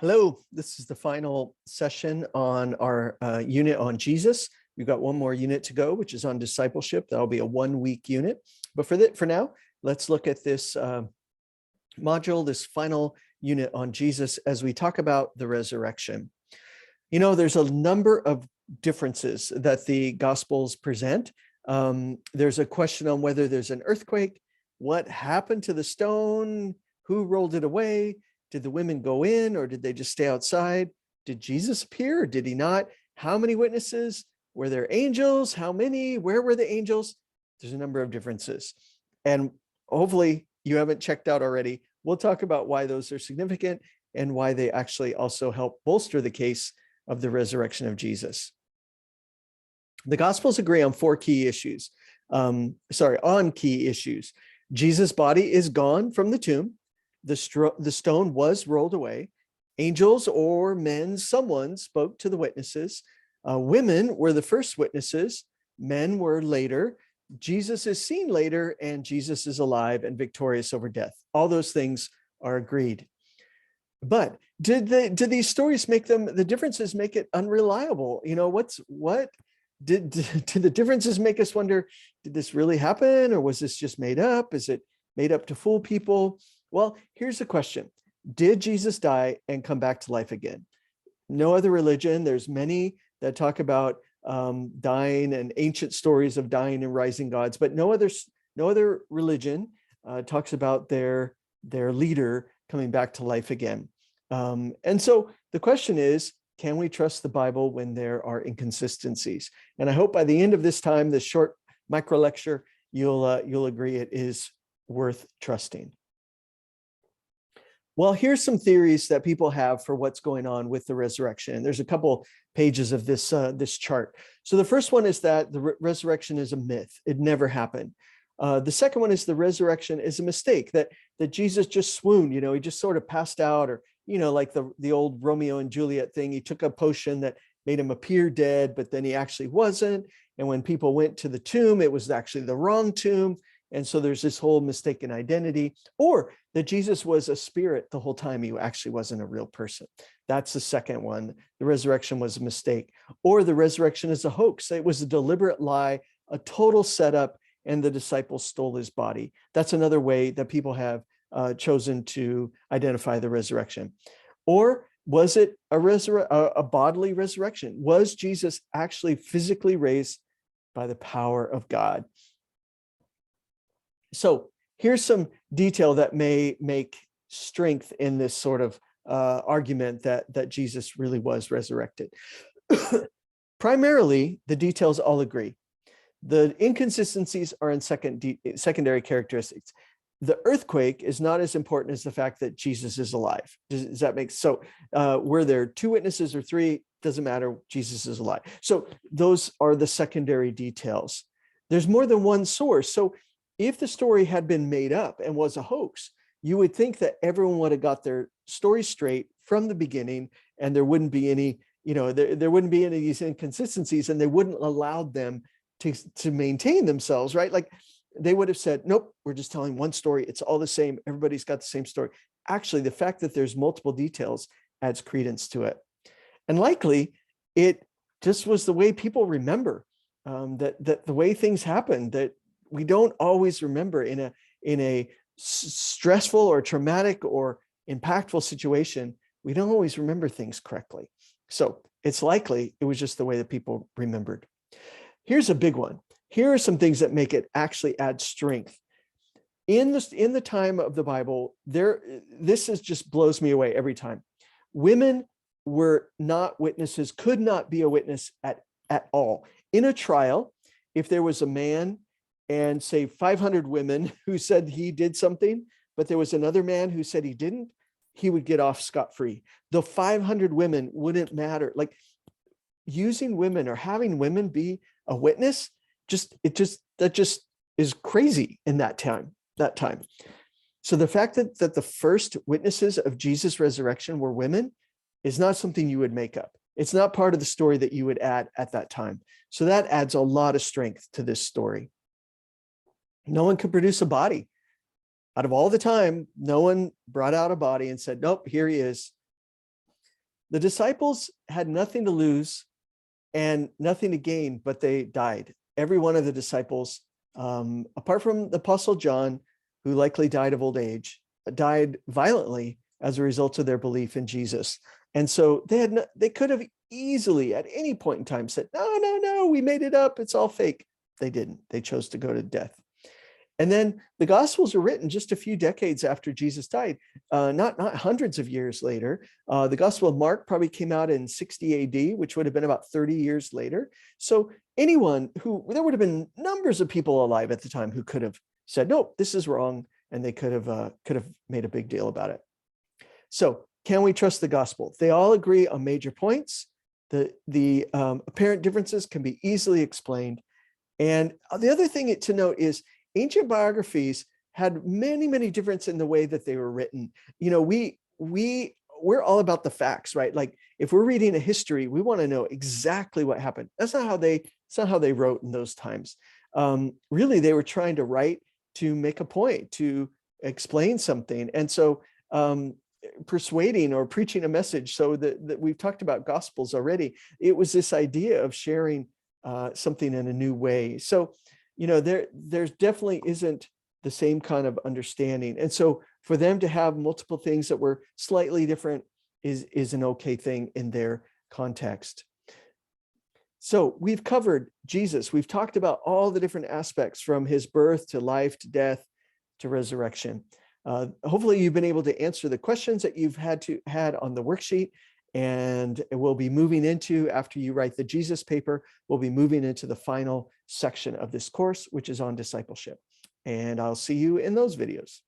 Hello, this is the final session on our unit on Jesus. We've got one more unit to go, which is on discipleship. That'll be a 1-week unit. But for now, let's look at this module, this final unit on Jesus as we talk about the resurrection. You know, there's a number of differences that the Gospels present. There's a question on whether there's an earthquake, what happened to the stone, who rolled it away, did the women go in or did they just stay outside? Did Jesus appear or did he not? How many witnesses? Were there angels? How many? Where were the angels? There's a number of differences. And hopefully you haven't checked out already. We'll talk about why those are significant and why they actually also help bolster the case of the resurrection of Jesus. The Gospels agree on on key issues. Jesus' body is gone from the tomb. The stone was rolled away. Angels or men, someone spoke to the witnesses. Women were the first witnesses. Men were later. Jesus is seen later, and Jesus is alive and victorious over death. All those things are agreed. But did these stories make the differences make it unreliable? You know, did the differences make us wonder, did this really happen? Or was this just made up? Is it made up to fool people? Well, here's the question. Did Jesus die and come back to life again? No other religion. There's many that talk about dying and ancient stories of dying and rising gods, but no other religion talks about their leader coming back to life again. And so the question is, can we trust the Bible when there are inconsistencies? And I hope by the end of this time, this short micro lecture, you'll agree it is worth trusting. Well, here's some theories that people have for what's going on with the resurrection. And there's a couple pages of this chart. So the first one is that the resurrection is a myth. It never happened. The second one is the resurrection is a mistake, that Jesus just swooned, you know, he just sort of passed out, or, you know, like the old Romeo and Juliet thing. He took a potion that made him appear dead, but then he actually wasn't. And when people went to the tomb, it was actually the wrong tomb. And so there's this whole mistaken identity, or that Jesus was a spirit the whole time. He actually wasn't a real person. That's the second one. The resurrection was a mistake, or the resurrection is a hoax. It was a deliberate lie, a total setup, and the disciples stole his body. That's another way that people have chosen to identify the resurrection. Or was it a bodily resurrection? Was Jesus actually physically raised by the power of God? So here's some detail that may make strength in this sort of argument that Jesus really was resurrected. Primarily, the details all agree. The inconsistencies are in secondary characteristics. The earthquake is not as important as the fact that Jesus is alive. Does that make sense? So were there 2 witnesses or 3? Doesn't matter. Jesus is alive. So those are the secondary details. There's more than one source. So if the story had been made up and was a hoax, you would think that everyone would have got their story straight from the beginning, and there wouldn't be any, you know, there wouldn't be any of these inconsistencies, and they wouldn't allow them to maintain themselves, right? Like they would have said, nope, we're just telling one story. It's all the same. Everybody's got the same story. Actually, the fact that there's multiple details adds credence to it. And likely it just was the way people remember, that the way things happen, that we don't always remember in a stressful or traumatic or impactful situation. We don't always remember things correctly. So it's likely it was just the way that people remembered. Here's a big one. Here are some things that make it actually add strength. In the time of the Bible, this just blows me away every time. Women were not witnesses, could not be a witness at all. In a trial, if there was a man and say 500 women who said he did something, but there was another man who said he didn't, he would get off scot-free. The 500 women wouldn't matter. Like using women or having women be a witness, that just is crazy in that time. So the fact that the first witnesses of Jesus' resurrection were women is not something you would make up. It's not part of the story that you would add at that time. So that adds a lot of strength to this story. No one could produce a body. Out of all the time, no one brought out a body and said, nope, here he is. The disciples had nothing to lose and nothing to gain, but they died. Every one of the disciples, apart from the Apostle John, who likely died of old age, died violently as a result of their belief in Jesus. And so they could have easily at any point in time said, no, we made it up. It's all fake. They didn't. They chose to go to death. And then the Gospels are written just a few decades after Jesus died, not hundreds of years later. The Gospel of Mark probably came out in 60 AD, which would have been about 30 years later. So there would have been numbers of people alive at the time who could have said, no, this is wrong. And they could have made a big deal about it. So can we trust the Gospel? They all agree on major points. The apparent differences can be easily explained. And the other thing to note is ancient biographies had many differences in the way that they were written. You know, we're all about the facts, right? Like if we're reading a history, we want to know exactly what happened. That's not how they wrote in those times. Really, they were trying to write to make a point, to explain something. And so persuading or preaching a message. So that we've talked about Gospels already. It was this idea of sharing something in a new way. So, you know, there's definitely isn't the same kind of understanding. And so for them to have multiple things that were slightly different is an okay thing in their context. So we've covered Jesus. We've talked about all the different aspects from his birth to life to death to resurrection. Hopefully you've been able to answer the questions that you've had on the worksheet. And we'll be moving into, after you write the Jesus paper, we'll be moving into the final section of this course, which is on discipleship. And I'll see you in those videos.